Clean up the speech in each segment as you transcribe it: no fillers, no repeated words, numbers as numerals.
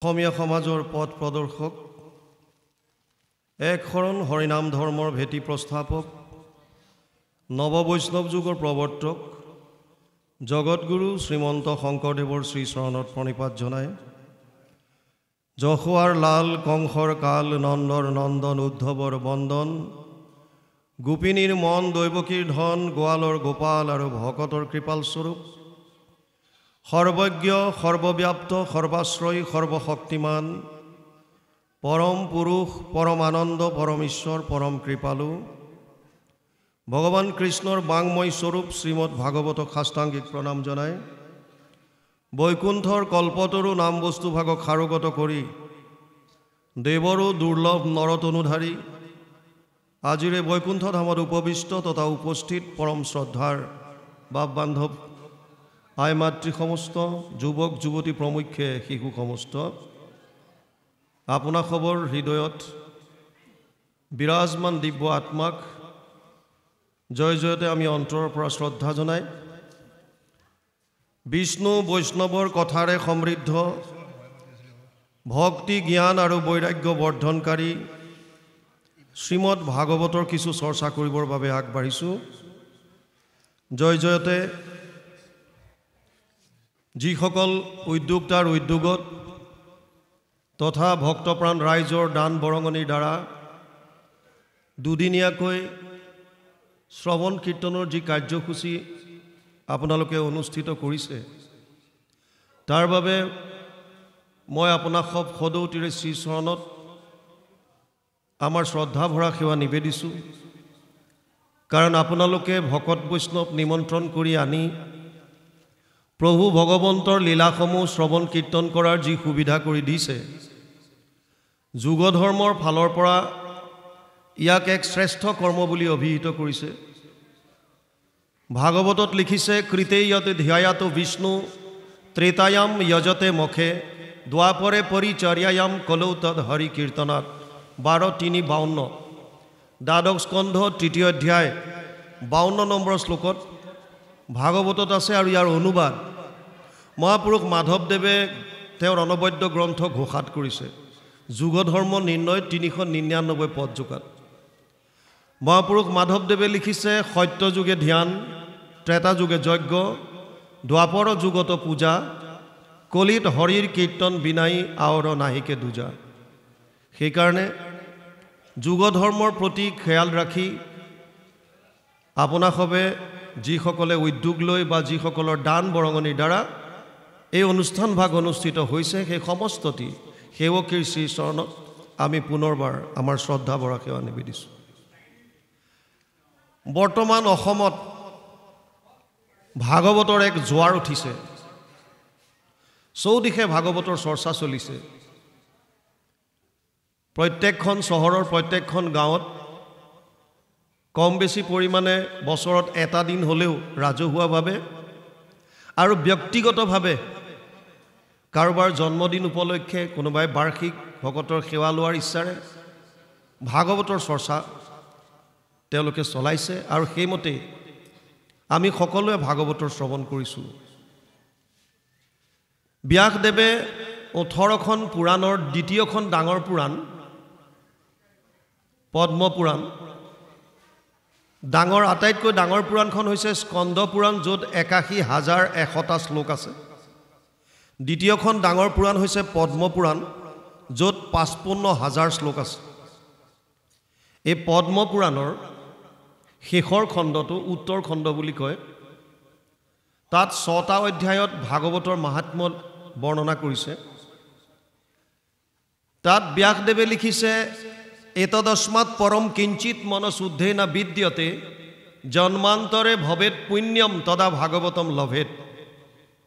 অসমীয়া সমাজৰ পথ প্ৰদৰ্শক, এক শৰণ হৰিনাম ধৰ্মৰ ভেটি প্ৰস্থাপক, নৱবৈষ্ণৱ যুগৰ প্ৰৱৰ্তক, জগতগুৰু শ্ৰীমন্ত শংকৰদেৱৰ শ্ৰীচৰণত প্ৰণিপাত জনায়। যশোৱাৰ লাল কংসৰ কাল, নন্দৰ নন্দন উদ্ধৱৰ বন্দন, গোপিনীৰ মন দৈৱকীৰ ধন, গোৱালৰ গোপাল আৰু ভকতৰ কৃপাল স্বৰূপ, সৰ্বজ্ঞ সৰ্বব্যাপ্ত সৰ্বাশ্ৰয়ী সৰ্বশক্তিমান, পৰম পুৰুষ পৰম আনন্দ পৰম ঈশ্বৰ পৰম কৃপালু ভগৱান কৃষ্ণৰ বাংময় স্বৰূপ শ্ৰীমদ ভাগৱতক সাষ্টাংগিক প্ৰণাম জনায়। বৈকুণ্ঠৰ কল্পতৰু নাম বস্তুভাগক সাৰোগত কৰি দেৱৰো দুৰ্লভ নৰতনুধাৰী আজিৰে বৈকুণ্ঠ ধামত উপবিষ্ট তথা উপস্থিত পৰম শ্ৰদ্ধাৰ বাপ বান্ধৱ আই মাতৃ সমস্ত, যুৱক যুৱতী প্ৰমুখ্যে শিশু সমস্ত, আপোনা খবৰ হৃদয়ত বিৰাজমান দিব্য আত্মাক জয় জয়তে আমি অন্তৰৰ পৰা শ্ৰদ্ধা জনাই বিষ্ণু বৈষ্ণৱৰ কথাৰে সমৃদ্ধ ভক্তি জ্ঞান আৰু বৈৰাগ্য বৰ্ধনকাৰী শ্ৰীমদ ভাগৱতৰ কিছু চৰ্চা কৰিবৰ বাবে আগবাঢ়িছোঁ। জয় জয়তে যিসকল উদ্যোক্তাৰ উদ্যোগত তথা ভক্তপ্ৰাণ ৰাইজৰ দান বৰঙণিৰ দ্বাৰা দুদিনীয়াকৈ শ্ৰৱণ কীৰ্তনৰ যি কাৰ্যসূচী আপোনালোকে অনুষ্ঠিত কৰিছে, তাৰ বাবে মই আপোনাক সব সদৌতিৰে শ্ৰীচৰণত আমাৰ শ্ৰদ্ধা ভৰা সেৱা নিবেদিছোঁ। কাৰণ আপোনালোকে ভকত বৈষ্ণৱ নিমন্ত্ৰণ কৰি আনি প্ৰভু ভগৱন্তৰ লীলাসমূহ শ্ৰৱণ কীৰ্তন কৰাৰ যি সুবিধা কৰি দিছে, যুগ ধৰ্মৰ ফালৰ পৰা ইয়াক এক শ্ৰেষ্ঠ কৰ্ম বুলি অভিহিত কৰিছে। ভাগৱতত লিখিছে, কৃতেয়তে ধ্যায়াতো বিষ্ণু ত্ৰেতায়াম যজতে মখে দ্বাপৰে পৰিচৰ্যায়াম কলৌ তদ হৰি কীৰ্তনাত 12:3-52 দ্বাদশ স্কন্ধ 3য় অধ্যায় 52 নম্বৰ শ্লোকত ভাগৱতত আছে। আৰু ইয়াৰ অনুবাদ মহাপুৰুষ মাধৱদেৱে তেওঁৰ অনবদ্য গ্ৰন্থ ঘোষাত কৰিছে। যুগ ধৰ্ম নিৰ্ণয় 399 পদ যোগাত মহাপুৰুষ মাধৱদেৱে লিখিছে, সত্য যুগে ধ্যান, ত্ৰেতা যুগে যজ্ঞ, দ্বাপৰ যুগত পূজা, কলিত হৰিৰ কীৰ্তন বিনাই আৱৰ নাহিকে দুজা। সেইকাৰণে যুগ ধৰ্মৰ প্ৰতি খেয়াল ৰাখি আপোনাসবে যিসকলে উদ্যোগ লৈ বা যিসকলৰ দান বৰঙণিৰ দ্বাৰা এই অনুষ্ঠান ভাগ অনুষ্ঠিত হৈছে, সেই সমস্তটি সেৱকীৰ শ্ৰীচৰণত আমি পুনৰবাৰ আমাৰ শ্ৰদ্ধা ভৰা সেৱা নিবেদিছোঁ। বৰ্তমান অসমত ভাগৱতৰ এক জোৱাৰ উঠিছে। চৌদিশে ভাগৱতৰ চৰ্চা চলিছে। প্ৰত্যেকখন চহৰৰ প্ৰত্যেকখন গাঁৱত কম বেছি পৰিমাণে বছৰত এটা দিন হ'লেও ৰাজহুৱাভাৱে আৰু ব্যক্তিগতভাৱে কাৰোবাৰ জন্মদিন উপলক্ষে কোনোবাই বাৰ্ষিক ভকতৰ সেৱা লোৱাৰ ইচ্ছাৰে ভাগৱতৰ চৰ্চা তেওঁলোকে চলাইছে। আৰু সেইমতে আমি সকলোৱে ভাগৱতৰ শ্ৰৱণ কৰিছোঁ। ব্যাসদেৱে 18খন পুৰাণৰ দ্বিতীয়খন ডাঙৰ পুৰাণ পদ্ম পুৰাণ, আটাইতকৈ ডাঙৰ পুৰাণখন হৈছে স্কন্ধ পুৰাণ, য'ত 81,100টা শ্লোক আছে। দ্বিতীয়খন ডাঙৰ পুৰাণ হৈছে পদ্ম পুৰাণ, য'ত 55,000 শ্লোক আছে। এই পদ্ম পুৰাণৰ শেষৰ খণ্ডটো উত্তৰ খণ্ড বুলি কয়। তাত 6টা অধ্যায়ত ভাগৱতৰ মাহাত্ম্য বৰ্ণনা কৰিছে। তাত ব্যাসদেৱে লিখিছে, এতদস্মাৎ পৰম কিঞ্চিত মনশুদ্ধে না বিদ্যতে জন্মান্তৰে ভৱেত পুণ্যম তদা ভাগৱতম লভেত।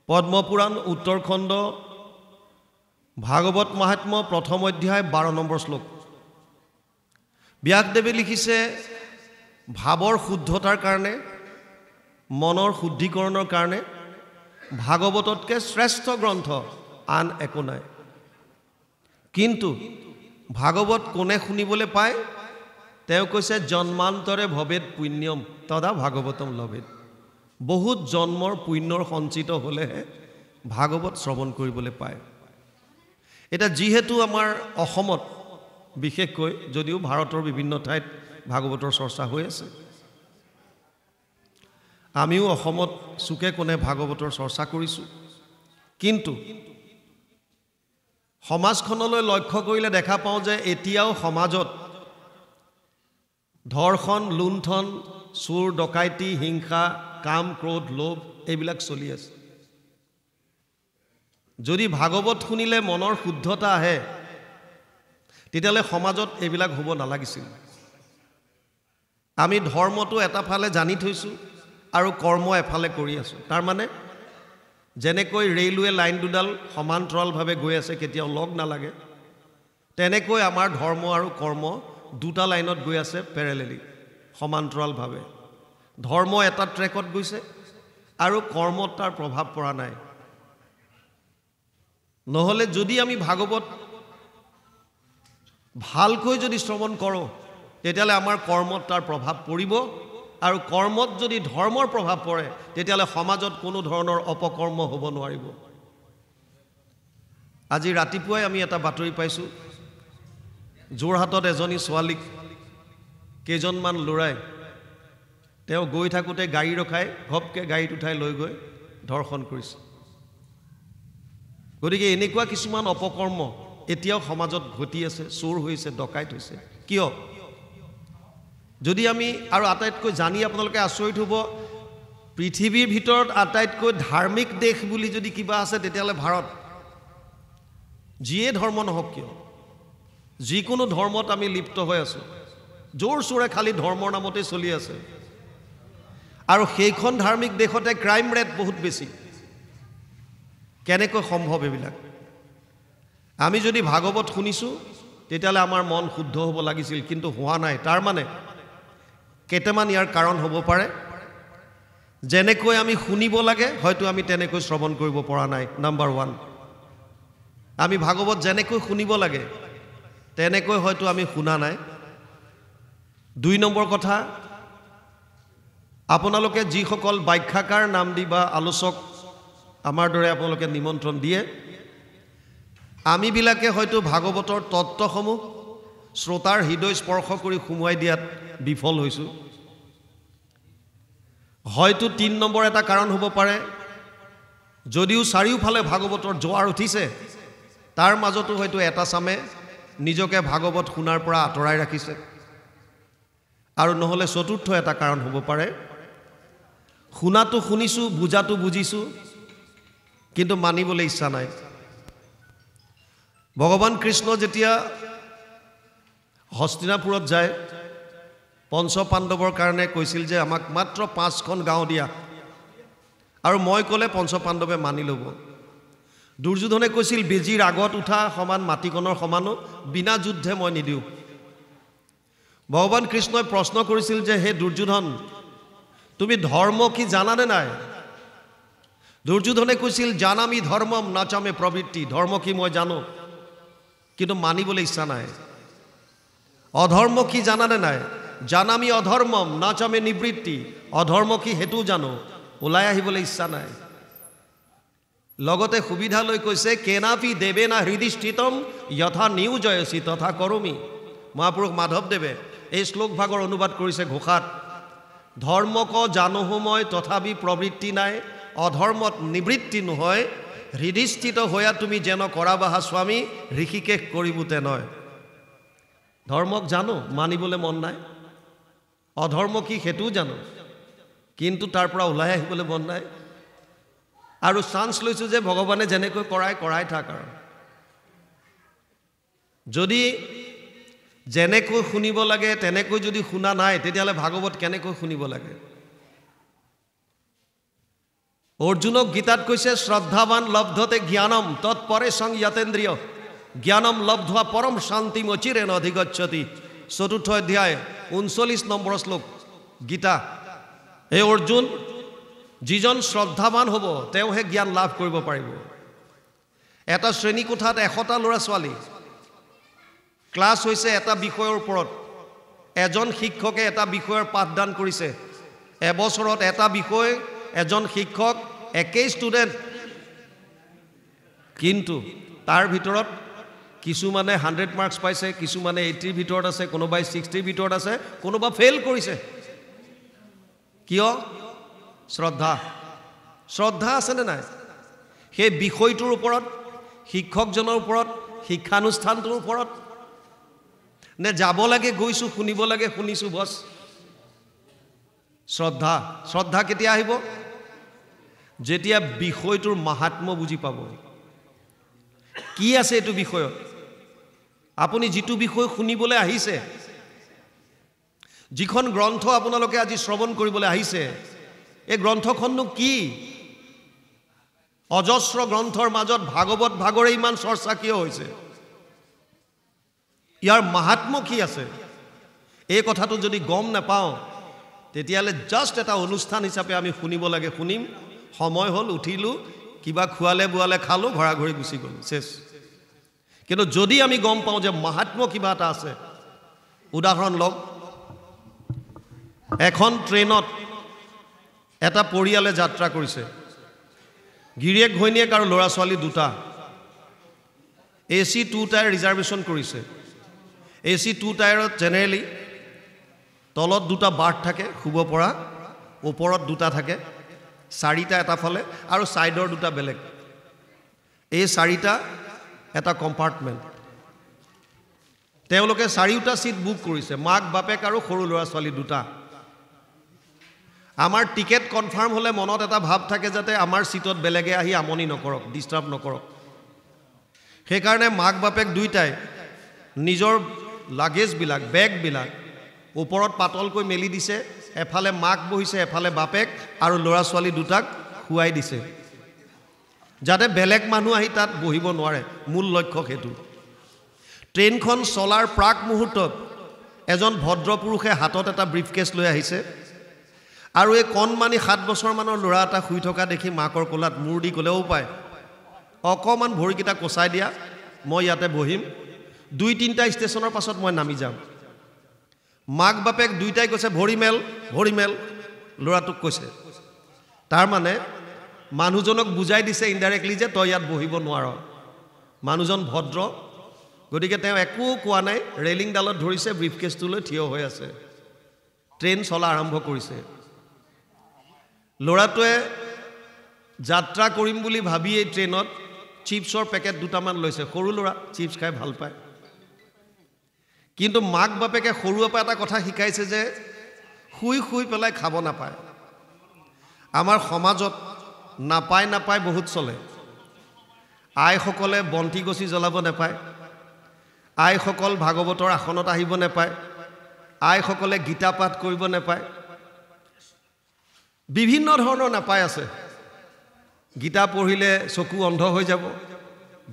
পদ্মপুৰাণ উত্তৰ খণ্ড, ভাগৱত মাহাত্ম্য প্ৰথম অধ্যায় 12 নম্বৰ শ্লোক। ব্যাসদেৱে লিখিছে, ভাৱৰ শুদ্ধতাৰ কাৰণে, মনৰ শুদ্ধিকৰণৰ কাৰণে ভাগৱততকৈ শ্ৰেষ্ঠ গ্ৰন্থ আন একো নাই। কিন্তু ভাগৱত কোনে শুনিবলৈ পায়? তেওঁ কৈছে, জন্মান্তৰে ভৱেত পুণ্যম তদা ভাগৱতম লভেত। বহুত জন্মৰ পুণ্যৰ সঞ্চিত হ'লেহে ভাগৱত শ্ৰৱণ কৰিবলৈ পায়। এটা যিহেতু আমাৰ অসমত বিশেষকৈ যদিও ভাৰতৰ বিভিন্ন ঠাইত ভাগৱতৰ চৰ্চা হৈ আছে, আমিও অসমত চুকে কোণে ভাগৱতৰ চৰ্চা কৰিছোঁ, কিন্তু সমাজখনলৈ লক্ষ্য কৰিলে দেখা পাওঁ যে এতিয়াও সমাজত ধৰ্ষণ, লুণ্ঠন, চোৰ ডকাইতি, হিংসা, কাম, ক্ৰোধ, লোভ এইবিলাক চলি আছে। যদি ভাগৱত শুনিলে মনৰ শুদ্ধতা আহে তেতিয়াহ'লে সমাজত এইবিলাক হ'ব নালাগিছিল। আমি ধৰ্মটো এটা ফালে জানি থৈছোঁ আৰু কৰ্ম এফালে কৰি আছোঁ। তাৰমানে যেনেকৈ ৰেলৱে লাইন দুডাল সমান্তৰালভাৱে গৈ আছে, কেতিয়াও লগ নালাগে, তেনেকৈ আমাৰ ধৰ্ম আৰু কৰ্ম দুটা লাইনত গৈ আছে পেৰেলেলি, সমান্তৰালভাৱে। ধৰ্ম এটা ট্ৰেকত গৈছে আৰু কৰ্মত তাৰ প্ৰভাৱ পৰা নাই। নহ'লে যদি আমি ভাগৱত ভালকৈ যদি শ্ৰৱণ কৰোঁ তেতিয়াহ'লে আমাৰ কৰ্মত তাৰ প্ৰভাৱ পৰিব, আৰু কৰ্মত যদি ধৰ্মৰ প্ৰভাৱ পৰে তেতিয়াহ'লে সমাজত কোনো ধৰণৰ অপকৰ্ম হ'ব নোৱাৰিব। আজি ৰাতিপুৱাই আমি এটা বাতৰি পাইছোঁ, যোৰহাটত এজনী ছোৱালীক কেইজনমান ল'ৰাই তেওঁ গৈ থাকোঁতে গাড়ী ৰখাই ঘপকৈ গাড়ীত উঠাই লৈ গৈ ধৰ্ষণ কৰিছে। গতিকে এনেকুৱা কিছুমান অপকৰ্ম এতিয়াও সমাজত ঘটি আছে, চোৰ হৈছে, ডকাইত হৈছে। কিয়? যদি আমি আৰু আটাইতকৈ জানি আপোনালোকে আচৰিত হ'ব, পৃথিৱীৰ ভিতৰত আটাইতকৈ ধাৰ্মিক দেশ বুলি যদি কিবা আছে তেতিয়াহ'লে ভাৰত। যিয়ে ধৰ্ম নহওক কিয়, যিকোনো ধৰ্মত আমি লিপ্ত হৈ আছোঁ, জোৰ চোৰে খালি ধৰ্মৰ নামতেই চলি আছে, আৰু সেইখন ধাৰ্মিক দেশতে ক্ৰাইম ৰেট বহুত বেছি। কেনেকৈ সম্ভৱ এইবিলাক? আমি যদি ভাগৱত শুনিছোঁ তেতিয়াহ'লে আমাৰ মন শুদ্ধ হ'ব লাগিছিল, কিন্তু হোৱা নাই। তাৰমানে কেইটামান ইয়াৰ কাৰণ হ'ব পাৰে। যেনেকৈ আমি শুনিব লাগে হয়তো আমি তেনেকৈ শ্ৰৱণ কৰিব পৰা নাই। নাম্বাৰ 1, আমি ভাগৱত যেনেকৈ শুনিব লাগে তেনেকৈ হয়তো আমি শুনা নাই। 2 নম্বৰ কথা, আপোনালোকে যিসকল ব্যাখ্যাকাৰ নাম দি বা আলোচক আমাৰ দৰে আপোনালোকে নিমন্ত্ৰণ দিয়ে, আমিবিলাকে হয়তো ভাগৱতৰ তত্ত্বসমূহ শ্ৰোতাৰ হৃদয় স্পৰ্শ কৰি সুমুৱাই দিয়াত বিফল হৈছোঁ। হয়তো 3 নম্বৰ এটা কাৰণ হ'ব পাৰে, যদিও চাৰিওফালে ভাগৱতৰ জোৱাৰ উঠিছে তাৰ মাজতো হয়তো এটা চামে নিজকে ভাগৱত শুনাৰ পৰা আঁতৰাই ৰাখিছে। আৰু নহ'লে চতুৰ্থ এটা কাৰণ হ'ব পাৰে, শুনাটো শুনিছোঁ, বুজাটো বুজিছোঁ, কিন্তু মানিবলৈ ইচ্ছা নাই। ভগৱান কৃষ্ণ যেতিয়া হস্তিনাপুৰত যায়, পঞ্চ পাণ্ডৱৰ কাৰণে কৈছিল যে আমাক মাত্ৰ 5খন গাঁও দিয়া, আৰু মই ক'লে পঞ্চ পাণ্ডৱে মানি ল'ব। দুৰ্যোধনে কৈছিল বেজীৰ আগত উঠা সমান মাটিকণৰ সমানো বিনা যুদ্ধে মই নিদিওঁ। ভগৱান কৃষ্ণই প্ৰশ্ন কৰিছিল যে হে দুৰ্যোধন, তুমি ধৰ্ম কি জানানে নাই? দুৰ্যোধনে কৈছিল জানামি ধৰ্মম নাচামে প্ৰবৃত্তি, ধৰ্ম কি মই জানো, কিন্তু মানিবলৈ ইচ্ছা নাই। অধৰ্ম কি জানানে নাই? জানামি অধৰ্মম নাচামে নিবৃত্তি, অধৰ্ম কি সেইটো জানো, ওলাই আহিবলৈ ইচ্ছা নাই। লগতে সুবিধা লৈ কৈছে কেনাপি দেৱে না হৃদিষ্ঠিতম যথা নিয়োজয়সী তথা কৰমি। মহাপুৰুষ মাধৱদেৱে এই শ্লোক ভাগৰ অনুবাদ কৰিছে ঘোষাত, ধৰ্মক জানোহো মই তথাপি প্ৰবৃত্তি নাই, অধৰ্মত নিবৃত্তি নহয়, হৃদিষ্ঠিত হৈয়া তুমি যেন কৰাবাহা স্বামী, ঋষিকেশ কৰিবোতে নয়। ধৰ্মক জানো, মানিবলৈ মন নাই। অধৰ্ম কি সেইটোও জানো, কিন্তু তাৰ পৰা ওলাই আহিবলৈ মন নাই। আৰু চান্স লৈছোঁ যে ভগৱানে যেনেকৈ কৰাই থাক। আৰু যদি যেনেকৈ শুনিব লাগে তেনেকৈ যদি শুনা নাই তেতিয়াহ'লে ভাগৱত কেনেকৈ শুনিব লাগে? অৰ্জুনক গীতাত কৈছে শ্ৰদ্ধাৱান লব্ধতে জ্ঞানম তৎপৰে সং যতেন্দ্ৰিয়, জ্ঞানম লব্ধোৱা পৰম শান্তিম অচিৰেণ অধিগচ্ছতি। 4ৰ্থ অধ্যায় 39 নম্বৰ শ্লোক গীতা। এই অৰ্জুন, যিজন শ্ৰদ্ধাৱান হ'ব তেওঁহে জ্ঞান লাভ কৰিব পাৰিব। এটা শ্ৰেণী কোঠাত 100টা ল'ৰা ছোৱালী, ক্লাছ হৈছে এটা বিষয়ৰ ওপৰত, এজন শিক্ষকে এটা বিষয়ৰ পাঠদান কৰিছে। এবছৰত এটা বিষয়, এজন শিক্ষক, একেই ষ্টুডেণ্ট, কিন্তু তাৰ ভিতৰত কিছুমানে 100 মাৰ্কছ পাইছে, কিছুমানে 80ৰ ভিতৰত আছে, কোনোবাই 60ৰ ভিতৰত আছে, কোনোবা ফেইল কৰিছে। কিয়? শ্ৰদ্ধা। শ্ৰদ্ধা আছেনে নাই? সেই বিষয়টোৰ ওপৰত, শিক্ষকজনৰ ওপৰত, শিক্ষানুষ্ঠানটোৰ ওপৰত, নে যাব লাগে গৈছোঁ, শুনিব লাগে শুনিছোঁ বছ? শ্ৰদ্ধা। শ্ৰদ্ধা কেতিয়া আহিব? যেতিয়া বিষয়টোৰ মাহাত্ম্য বুজি পাব। কি আছে এইটো বিষয়ত? আপুনি যিটো বিষয় শুনিবলৈ আহিছে, যিখন গ্ৰন্থ আপোনালোকে আজি শ্ৰৱণ কৰিবলৈ আহিছে, এই গ্ৰন্থখননো কি? অজস্ৰ গ্ৰন্থৰ মাজত ভাগৱত ভাগৰে ইমান চৰ্চা কিয় হৈছে? ইয়াৰ মাহাত্ম্য কি আছে? এই কথাটো যদি গম নাপাওঁ, তেতিয়াহ'লে জাষ্ট এটা অনুষ্ঠান হিচাপে আমি শুনিব লাগে, শুনিম, সময় হ'ল, উঠিলোঁ, কিবা খোৱালে বোৱালে খালোঁ, ঘৰা ঘৰি গুচি গ'লোঁ, শেষ। কিন্তু যদি আমি গম পাওঁ যে মাহাত্ম্য কিবা এটা আছে, উদাহৰণ লওক, এখন ট্ৰেইনত এটা পৰিয়ালে যাত্ৰা কৰিছে, গিৰিয়েক ঘৈণীয়েক আৰু ল'ৰা ছোৱালী দুটা। AC 2 টায়াৰ ৰিজাৰ্ভেশ্যন কৰিছে। AC 2 টায়াৰত জেনেৰেলি তলত দুটা বাৰ্থ থাকে শুব পৰা, ওপৰত দুটা থাকে, চাৰিটা এটা ফালে আৰু ছাইডৰ দুটা বেলেগ। এই চাৰিটা এটা কম্পাৰ্টমেণ্ট। তেওঁলোকে চাৰিওটা ছিট বুক কৰিছে, মাক বাপেক আৰু সৰু ল'ৰা ছোৱালী দুটা। আমাৰ টিকেট কনফাৰ্ম হ'লে মনত এটা ভাৱ থাকে যাতে আমাৰ ছিটত বেলেগে আহি আমনি নকৰক, ডিষ্টাৰ্ব নকৰক। সেইকাৰণে মাক বাপেক দুইটাই নিজৰ লাগেজবিলাক, বেগবিলাক ওপৰত পাতলকৈ মেলি দিছে। এফালে মাক বহিছে, এফালে বাপেক, আৰু ল'ৰা ছোৱালী দুটাক শুৱাই দিছে, যাতে বেলেগ মানুহ আহি তাত বহিব নোৱাৰে। মূল লক্ষ্য সেইটো। ট্ৰেইনখন চলাৰ প্ৰাক মুহূৰ্তত এজন ভদ্ৰপুৰুষে হাতত এটা ব্ৰিফকেছ লৈ আহিছে, আৰু এই কণমানি 7 বছৰমানৰ ল'ৰা এটা শুই থকা দেখি মাকৰ কোলাত মূৰ দি ক'লেও পায়, অকণমান ভৰিকেইটা কচাই দিয়া, মই ইয়াতে বহিম, 2-3টা ষ্টেচনৰ পাছত মই নামি যাম। মাক বাপেক দুইটাই কৈছে ভৰি মেল, ভৰি মেল, ল'ৰাটোক কৈছে। তাৰমানে মানুহজনক বুজাই দিছে ইনডাইৰেক্টলি যে তই ইয়াত বহিব নোৱাৰ। মানুহজন ভদ্ৰ, গতিকে তেওঁ একো কোৱা নাই, ৰেলিংডালত ধৰিছে, ব্ৰিফকেছটো লৈ থিয় হৈ আছে। ট্ৰেইন চলা আৰম্ভ কৰিছে। ল'ৰাটোৱে যাত্ৰা কৰিম বুলি ভাবি এই ট্ৰেইনত চিপছৰ পেকেট দুটামান লৈছে। সৰু ল'ৰা, চিপছ খাই ভাল পায়। কিন্তু মাক বাপেকে সৰুৰে পৰা এটা কথা শিকাইছে যে শুই শুই পেলাই খাব নাপায়। আমাৰ সমাজত নাপায় নাপায় বহুত চলে। আইসকলে বন্তি গছি জ্বলাব নাপায়, আইসকল ভাগৱতৰ আসনত আহিব নাপায়, আইসকলে গীতা পাঠ কৰিব নাপায়, বিভিন্ন ধৰণৰ নাপায় আছে। গীতা পঢ়িলে চকু অন্ধ হৈ যাব,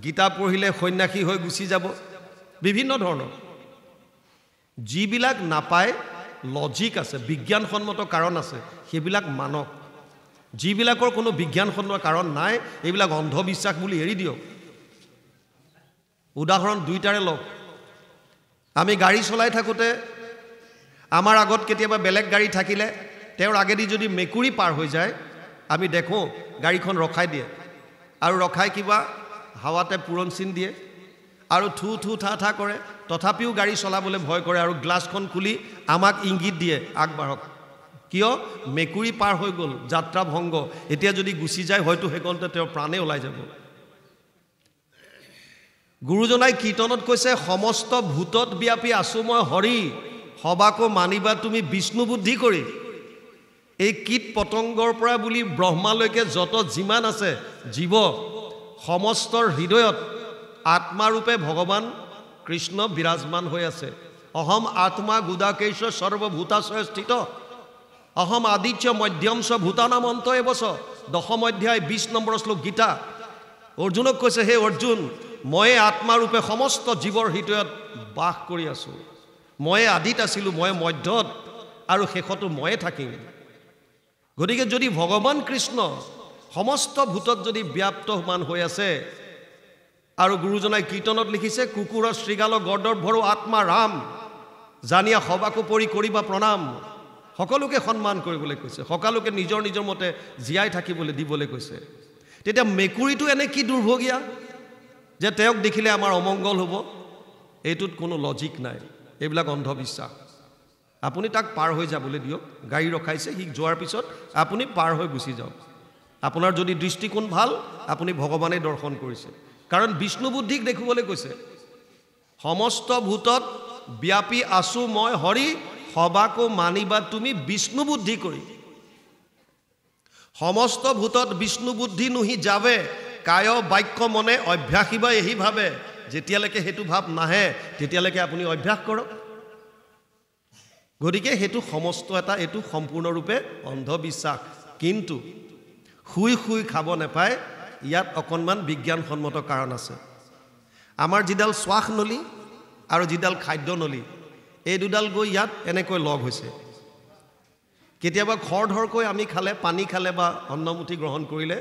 গীতা পঢ়িলে সন্ন্যাসী হৈ গুচি যাব, বিভিন্ন ধৰণৰ। যিবিলাক নাপায় লজিক আছে, বিজ্ঞানসন্মত কাৰণ আছে, সেইবিলাক মানক। যিবিলাকৰ কোনো বিজ্ঞানসন্মত কাৰণ নাই, এইবিলাক অন্ধবিশ্বাস বুলি এৰি দিয়ক। উদাহৰণ দুইটাৰে লওক। আমি গাড়ী চলাই থাকোঁতে আমাৰ আগত কেতিয়াবা বেলেগ গাড়ী থাকিলে তেওঁৰ আগেদি যদি মেকুৰী পাৰ হৈ যায়, আমি দেখোঁ গাড়ীখন ৰখাই দিয়ে, আৰু ৰখাই কিবা হাৱাতে পুৰণ চিন দিয়ে আৰু থু থু থা থা কৰে। তথাপিও গাড়ী চলাবলৈ ভয় কৰে আৰু গ্লাছখন খুলি আমাক ইংগিত দিয়ে আগবাঢ়ক। কিয়? মেকুৰী পাৰ হৈ গ'ল, যাত্ৰা ভংগ, এতিয়া যদি গুচি যায় হয়তো সেইকণতে তেওঁৰ প্ৰাণে ওলাই যাব। গুৰুজনাই কীৰ্তনত কৈছে, সমস্ত ভূতত ব্যাপী আছো মই হৰি, সবাকো মানিবা তুমি বিষ্ণু বুদ্ধি কৰি। এই কীট পতংগৰ পৰা বুলি ব্ৰহ্মালৈকে যত যিমান আছে জীৱ, সমস্তৰ হৃদয়ত আত্মাৰূপে ভগৱান কৃষ্ণ বিৰাজমান হৈ আছে। অহম আত্মা গুদাকেশ সৰ্বভূতাশ্ৰয় স্থিত, অহম আদিত্য মধ্যম চ ভূতানাম অন্ত এবছ। 10ম অধ্যায় 20 নম্বৰ শ্লোক গীতা। অৰ্জুনক কৈছে, হে অৰ্জুন, ময়ে আত্মাৰূপে সমস্ত জীৱৰ হৃদয়ত বাস কৰি আছোঁ। ময়ে আদিত আছিলোঁ, ময়ে মধ্যত, আৰু শেষতো ময়ে থাকিম। গতিকে যদি ভগৱান কৃষ্ণ সমস্ত ভূতত যদি ব্যাপ্তমান হৈ আছে, আৰু গুৰুজনাই কীৰ্তনত লিখিছে, কুকুৰৰ শ্ৰীগাল গৰ্দভৰো আত্মা ৰাম, জানিয়া সবাকো পৰি কৰিবা প্ৰণাম। সকলোকে সন্মান কৰিবলৈ কৈছে, সকলোকে নিজৰ নিজৰ মতে জীয়াই থাকিবলৈ দিবলৈ কৈছে। তেতিয়া মেকুৰীটো এনে কি দুৰ্ভগীয়া? যে তেওঁক দেখিলে আমাৰ অমংগল হ'ব, এইটোত কোনো লজিক নাই, এইবিলাক অন্ধবিশ্বাস। আপুনি তাক পাৰ হৈ যাবলৈ দিয়ক, গাড়ী ৰখাইছে, সি যোৱাৰ পিছত আপুনি পাৰ হৈ গুচি যাওক। আপোনাৰ যদি দৃষ্টিকোণ ভাল, আপুনি ভগৱানে দৰ্শন কৰিছে, কাৰণ বিষ্ণু বুদ্ধিক দেখিবলৈ কৈছে। সমস্ত ভূতত ব্যাপী আছো মই হৰি, সবাকো মানিবা তুমি বিষ্ণু বুদ্ধি কৰি। সমস্ত ভূতত বিষ্ণু বুদ্ধি নুহি যাবে, কায় বাক্য মনে অভ্যাসিবা এহি ভাবে। যেতিয়ালৈকে সেইটো ভাৱ নাহে তেতিয়ালৈকে আপুনি অভ্যাস কৰক। গতিকে সেইটো সমস্ত এটা, এইটো সম্পূৰ্ণৰূপে অন্ধবিশ্বাস। কিন্তু শুই শুই খাব নাপায়, ইয়াত অকণমান বিজ্ঞানসন্মত কাৰণ আছে। আমাৰ যিডাল শ্বাস নলী আৰু যিডাল খাদ্য নলী, এই দুডাল গৈ ইয়াত এনেকৈ লগ হৈছে। কেতিয়াবা খৰধৰকৈ আমি খালে, পানী খালে বা অন্নমুঠি গ্ৰহণ কৰিলে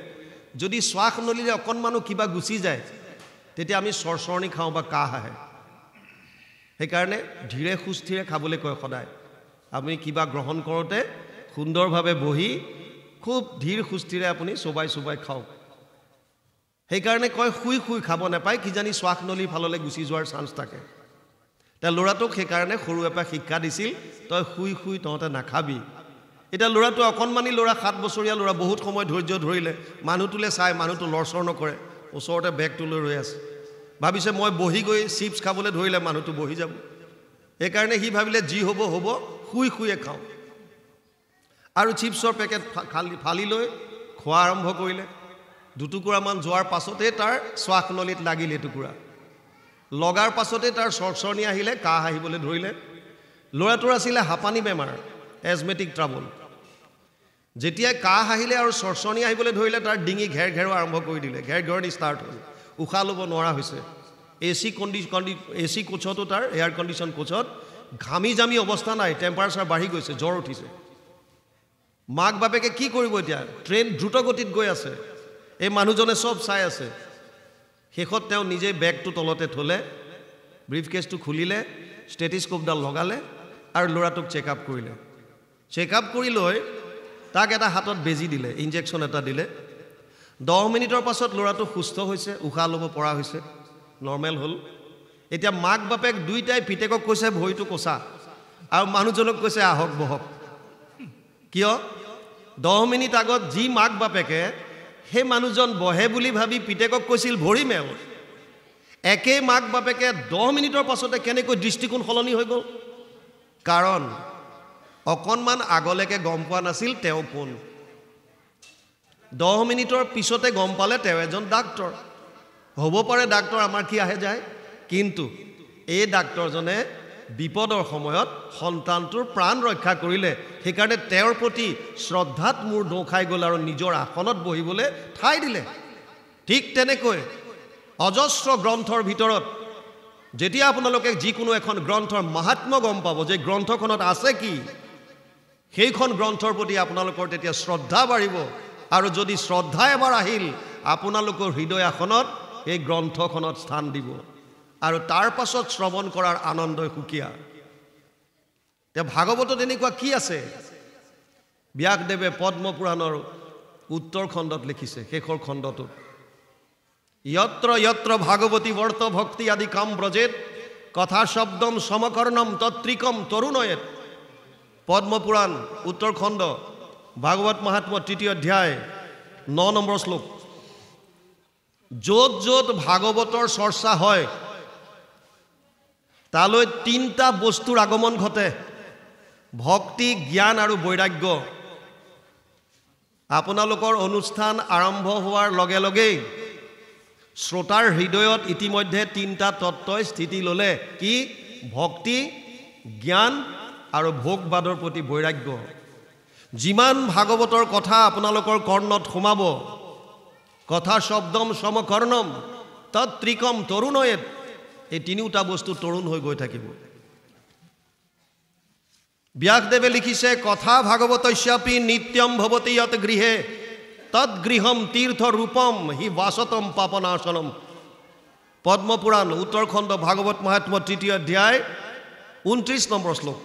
যদি শ্বাস নলীৰে অকণমানো কিবা গুচি যায়, তেতিয়া আমি চৰচৰণি খাওঁ বা কাহ আহে। সেইকাৰণে ধীৰে সুস্থিৰে খাবলৈ কয় সদায়। আপুনি কিবা গ্ৰহণ কৰোঁতে সুন্দৰভাৱে বহি খুব ধীৰ সুস্থিৰে আপুনি চোবাই চোবাই খাওক। সেইকাৰণে কয় শুই শুই খাব নাপায়, কিজানি শ্বাস নলীৰ ফাললৈ গুচি যোৱাৰ চান্স থাকে। তাৰ ল'ৰাটোক সেইকাৰণে সৰুৰে পৰা শিক্ষা দিছিল, তই শুই শুই তহঁতে নাখাবি। এতিয়া ল'ৰাটো অকণমানি ল'ৰা, 7 বছৰীয়া ল'ৰা, বহুত সময় ধৈৰ্য ধৰিলে, মানুহটোলৈ চাই, মানুহটো লৰচৰ নকৰে, ওচৰতে বেগটো লৈ ৰৈ আছে। ভাবিছে মই বহি গৈ চিপছ খাবলৈ ধৰিলে মানুহটো বহি যাব। সেইকাৰণে সি ভাবিলে যি হ'ব হ'ব, শুই শুইয়ে খাওঁ। আৰু চিপছৰ পেকেট ফালি লৈ খোৱা আৰম্ভ কৰিলে। দুটুকুৰামান যোৱাৰ পাছতে তাৰ শ্বাস নলীত লাগিল এটুকুৰা। লগাৰ পাছতে তাৰ চৰচৰণি আহিলে, কাহ আহিবলৈ ধৰিলে। ল'ৰাটোৰ আছিলে হাঁপানী বেমাৰ, এজমেটিক ট্ৰাবল। যেতিয়াই কাহ আহিলে আৰু চৰচৰণি আহিবলৈ ধৰিলে, তাৰ ডিঙি ঘেৰ ঘেৰোৱা আৰম্ভ কৰি দিলে, ঘেৰ ঘেৰণি ষ্টাৰ্ট হ'ল, উশাহ ল'ব নোৱাৰা হৈছে। এচি কোচতো, তাৰ এয়াৰ কণ্ডিশ্যন কোচত ঘামি জামি অৱস্থা নাই, টেম্পাৰেচাৰ বাঢ়ি গৈছে, জ্বৰ উঠিছে। মাক বাপেকে কি কৰিব এতিয়া? ট্ৰেইন দ্ৰুত গতিত গৈ আছে, এই মানুহজনে চব চাই আছে। শেষত তেওঁ নিজে বেগটো তলতে থ'লে, ব্ৰিফকেছটো খুলিলে, ষ্টেথিস্কোপডাল লগালে আৰু ল'ৰাটোক চেকআপ কৰিলে। চেকআপ কৰি লৈ তাক এটা হাতত বেজি দিলে, ইনজেকশ্যন এটা দিলে। 10 মিনিটৰ পাছত ল'ৰাটো সুস্থ হৈছে, উশাহ ল'ব পৰা হৈছে, নৰ্মেল হ'ল। এতিয়া মাক বাপেক দুইটাই পিতেকক কৈছে ভৰিটো কোচা, আৰু মানুহজনক কৈছে আহক বহক। কিয়? 10 মিনিট আগত যি মাক বাপেকে সেই মানুহজন বহে বুলি ভাবি পিতেকক কৈছিল ভৰি মেল, একেই মাক বাপেকে 10 মিনিটৰ পাছতে কেনেকৈ দৃষ্টিকোণ সলনি হৈ গ'ল? কাৰণ অকণমান আগলৈকে গম পোৱা নাছিল তেওঁ কোন। 10 মিনিটৰ পিছতে গম পালে তেওঁ এজন ডাক্তৰ। হ'ব পাৰে ডাক্তৰ, আমাৰ কি আহে যায়। কিন্তু এই ডাক্তৰজনে বিপদৰ সময়ত সন্তানটোৰ প্ৰাণ ৰক্ষা কৰিলে। সেইকাৰণে তেওঁৰ প্ৰতি শ্ৰদ্ধাত মোৰ দোঁ খাই গ'ল আৰু নিজৰ আসনত বহিবলৈ ঠাই দিলে। ঠিক তেনেকৈ অজস্ৰ গ্ৰন্থৰ ভিতৰত যেতিয়া আপোনালোকে যিকোনো এখন গ্ৰন্থৰ মাহাত্ম্য গম পাব যে গ্ৰন্থখনত আছে কি, সেইখন গ্ৰন্থৰ প্ৰতি আপোনালোকৰ তেতিয়া শ্ৰদ্ধা বাঢ়িব। আৰু যদি শ্ৰদ্ধা এবাৰ আহিল, আপোনালোকৰ হৃদয় আসনত এই গ্ৰন্থখনত স্থান দিব, আৰু তাৰ পাছত শ্ৰৱণ কৰাৰ আনন্দই সুকীয়া। এতিয়া ভাগৱতত এনেকুৱা কি আছে? ব্যাসদেৱে পদ্মপুৰাণৰ উত্তৰ খণ্ডত লিখিছে, শেষৰ খণ্ডটোত, যত্ৰ যত্ৰ ভাগৱতী বৰ্ত ভক্তি আদি কাম ব্ৰজেত কথা শব্দম সমকৰ্ণম তত্ৰিকম তৰুণয়েত। পদ্মপুৰাণ উত্তৰ খণ্ড, ভাগৱত মহাত্ম্য 3য় অধ্যায় 9 নম্বৰ শ্লোক। য'ত য'ত ভাগৱতৰ চৰ্চা হয় তালৈ 3টা বস্তুৰ আগমন ঘটে: ভক্তি, জ্ঞান আৰু বৈৰাগ্য। আপোনালোকৰ অনুষ্ঠান আৰম্ভ হোৱাৰ লগে লগেই শ্ৰোতাৰ হৃদয়ত ইতিমধ্যে 3টা তত্ত্বই স্থিতি ল'লে। কি? ভক্তি, জ্ঞান আৰু ভোগবাদৰ প্ৰতি বৈৰাগ্য। যিমান ভাগৱতৰ কথা আপোনালোকৰ কৰ্ণত সোমাব, কথা শব্দম সমকৰ্ণম তত্ৰিকম তৰুণয়েত, এই 3টা বস্তু তৰুণ হৈ গৈ থাকিব। ব্যাসদেৱে লিখিছে, কথা ভাগৱতস্যাপি নিত্যম ভৱতি যত গৃহে তৎগৃহম তীৰ্থ ৰূপম হি বাসতম পাপনাশনম। পদ্মপুৰাণ উত্তৰ খণ্ড, ভাগৱত মহাত্ম্য 3য় অধ্যায় 29 নম্বৰ শ্লোক।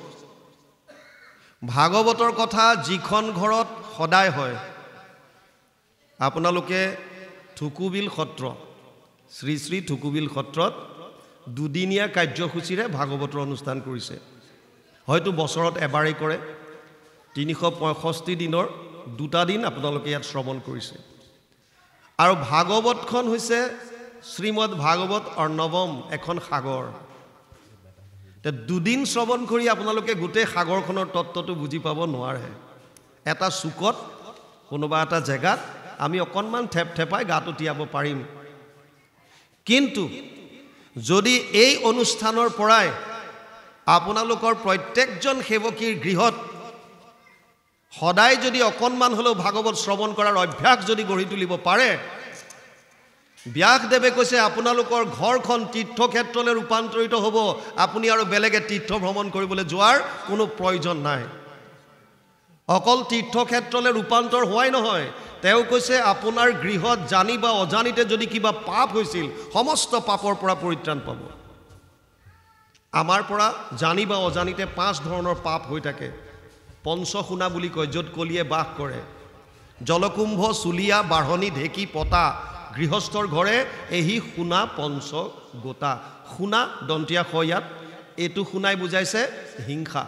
ভাগৱতৰ কথা যিখন ঘৰত সদায় হয়, আপোনালোকে থুকুবিল সত্ৰ, শ্ৰী শ্ৰী ঢুকুবিল সত্ৰত দুদিনীয়া কাৰ্যসূচীৰে ভাগৱতৰ অনুষ্ঠান কৰিছে। হয়তো বছৰত এবাৰেই কৰে, 365 দিনৰ 2টা দিন আপোনালোকে ইয়াত শ্ৰৱণ কৰিছে। আৰু ভাগৱতখন হৈছে শ্ৰীমদ ভাগৱত অৰ্ণৱম, এখন সাগৰ। দুদিন শ্ৰৱণ কৰি আপোনালোকে গোটেই সাগৰখনৰ তত্ত্বটো বুজি পাব নোৱাৰে। এটা চুকত কোনোবা এটা জেগাত আমি অকণমান থেপথেপাই গাটো তিয়াব পাৰিম, কিন্তু যদি এই অনুষ্ঠানৰ পৰাই আপোনালোকৰ প্ৰত্যেকজন সেৱকীৰ গৃহত সদায় যদি অকণমান হ'লেও ভাগৱত শ্ৰৱণ কৰাৰ অভ্যাস যদি গঢ়ি তুলিব পাৰে, ব্যাসদেৱে কৈছে আপোনালোকৰ ঘৰখন তীৰ্থক্ষেত্ৰলৈ ৰূপান্তৰিত হ'ব। আপুনি আৰু বেলেগে তীৰ্থ ভ্ৰমণ কৰিবলৈ যোৱাৰ কোনো প্ৰয়োজন নাই। অকল তীৰ্থক্ষেত্ৰলৈ ৰূপান্তৰ হোৱাই নহয়, তেওঁ কৈছে আপোনাৰ গৃহত জানি বা অজানিতে যদি কিবা পাপ হৈছিল, সমস্ত পাপৰ পৰা পৰিত্ৰাণ পাব। আমাৰ পৰা জানি বা অজানিতে 5 ধৰণৰ পাপ হৈ থাকে। পঞ্চসোণা বুলি কয়, য'ত কলিয়ে বাস কৰে। জলকুম্ভ, চুলীয়া, বাঢ়নি, ঢেঁকী, পতা, গৃহস্থৰ ঘৰে এহি সোণা পঞ্চ গোটা। সোণা দন্তীয়া খ ইয়াত, এইটো সোণাই বুজাইছে হিংসা।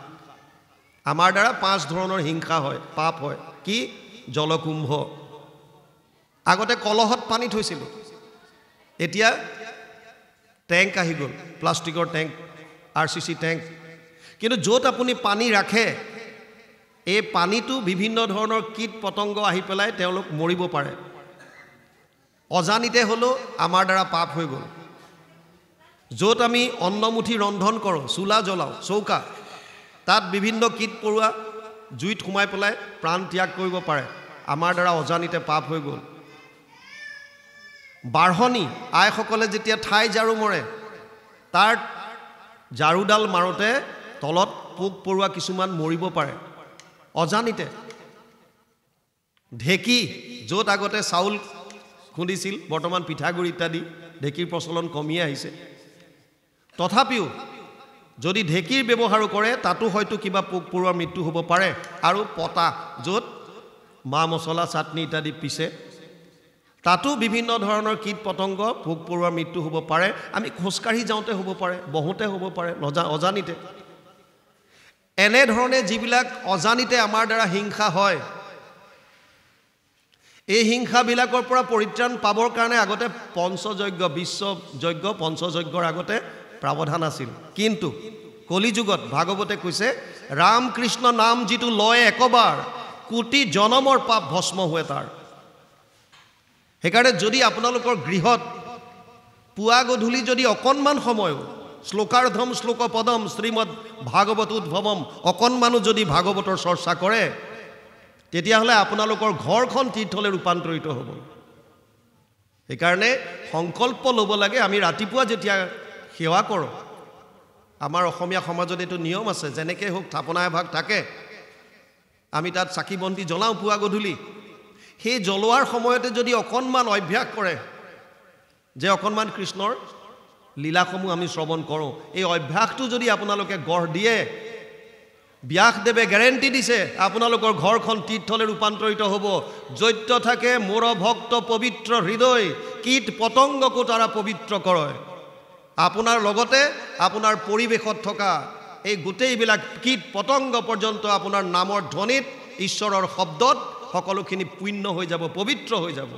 আমাৰ দ্বাৰা 5 ধৰণৰ হিংসা হয়, পাপ হয়। কি? জলকুম্ভ। আগতে কলহত পানী থৈছিলোঁ, এতিয়া টেংক আহি গ'ল, প্লাষ্টিকৰ টেংক, RCC টেংক। কিন্তু য'ত আপুনি পানী ৰাখে, এই পানীটো বিভিন্ন ধৰণৰ কীট পতংগ আহি পেলাই তেওঁলোক মৰিব পাৰে। অজানিতে হ'লেও আমাৰ দ্বাৰা পাপ হৈ গ'ল। য'ত আমি অন্নমুঠি ৰন্ধন কৰোঁ, চোলা জ্বলাওঁ, চৌকা, তাত বিভিন্ন কীট পৰুৱা জুইত সোমাই পেলাই প্ৰাণ ত্যাগ কৰিব পাৰে। আমাৰ দ্বাৰা অজানিতে পাপ হৈ গ'ল। বাঢ়নি, আইসকলে যেতিয়া ঠাই ঝাৰু মৰে, তাৰ ঝাৰুডাল মাৰোঁতে তলত পোক পৰুৱা কিছুমান মৰিব পাৰে অজানিতে। ঢেঁকী, য'ত আগতে চাউল খুন্দিছিল, বৰ্তমান পিঠাগুড়ি ইত্যাদি ঢেঁকীৰ প্ৰচলন কমি আহিছে। তথাপিও যদি ঢেঁকীৰ ব্যৱহাৰো কৰে, তাতো হয়তো কিবা পোক পৰুৱাৰ মৃত্যু হ'ব পাৰে। আৰু পতা, য'ত মা মছলা চাটনি ইত্যাদি পিছে, তাতো বিভিন্ন ধৰণৰ কীট পতংগ পোক পৰুৱাৰ মৃত্যু হ'ব পাৰে। আমি খোজকাঢ়ি যাওঁতে হ'ব পাৰে, বহোঁতে হ'ব পাৰে, অজানিতে। এনেধৰণে যিবিলাক অজানিতে আমাৰ দ্বাৰা হিংসা হয়, এই হিংসাবিলাকৰ পৰা পৰিত্ৰাণ পাবৰ কাৰণে আগতে পঞ্চযজ্ঞ, বিশ্ব যজ্ঞ, পঞ্চযজ্ঞৰ আগতে প্ৰাৱধান আছিল। কিন্তু কলিযুগত ভাগৱতে কৈছে, ৰাম কৃষ্ণ নাম যিটো লয় একবাৰ, কোটি জনমৰ পাপ ভস্ম হয় তাৰ। সেইকাৰণে যদি আপোনালোকৰ গৃহত পুৱা গধূলি যদি অকণমান সময়ো শ্লোকাৰ্ধম শ্লোকপদম শ্ৰীমদ ভাগৱত উদ্ভৱম অকণমানো যদি ভাগৱতৰ চৰ্চা কৰে, তেতিয়াহ'লে আপোনালোকৰ ঘৰখন তীৰ্থলৈ ৰূপান্তৰিত হ'ব। সেইকাৰণে সংকল্প ল'ব লাগে। আমি ৰাতিপুৱা যেতিয়া সেৱা কৰোঁ, আমাৰ অসমীয়া সমাজত এইটো নিয়ম আছে, যেনেকৈ হওক থাপনা এভাগ থাকে, আমি তাত চাকি বন্তি জ্বলাওঁ পুৱা গধূলি। সেই জ্বলোৱাৰ সময়তে যদি অকণমান অভ্যাস কৰে যে অকণমান কৃষ্ণৰ লীলাসমূহ আমি শ্ৰৱণ কৰোঁ, এই অভ্যাসটো যদি আপোনালোকে গঢ় দিয়ে, ব্যাসদেৱে গেৰেণ্টি দিছে আপোনালোকৰ ঘৰখন তীৰ্থলৈ ৰূপান্তৰিত হ'ব। য'ত থাকে মোৰ ভক্ত পবিত্ৰ হৃদয়, কীট পতংগকো তাৰা পবিত্ৰ কৰে। আপোনাৰ লগতে আপোনাৰ পৰিৱেশত থকা এই গোটেইবিলাক কীট পতংগ পৰ্যন্ত আপোনাৰ নামৰ ধ্বনিত, ঈশ্বৰৰ শব্দত সকলোখিনি পুণ্য হৈ যাব, পবিত্ৰ হৈ যাব।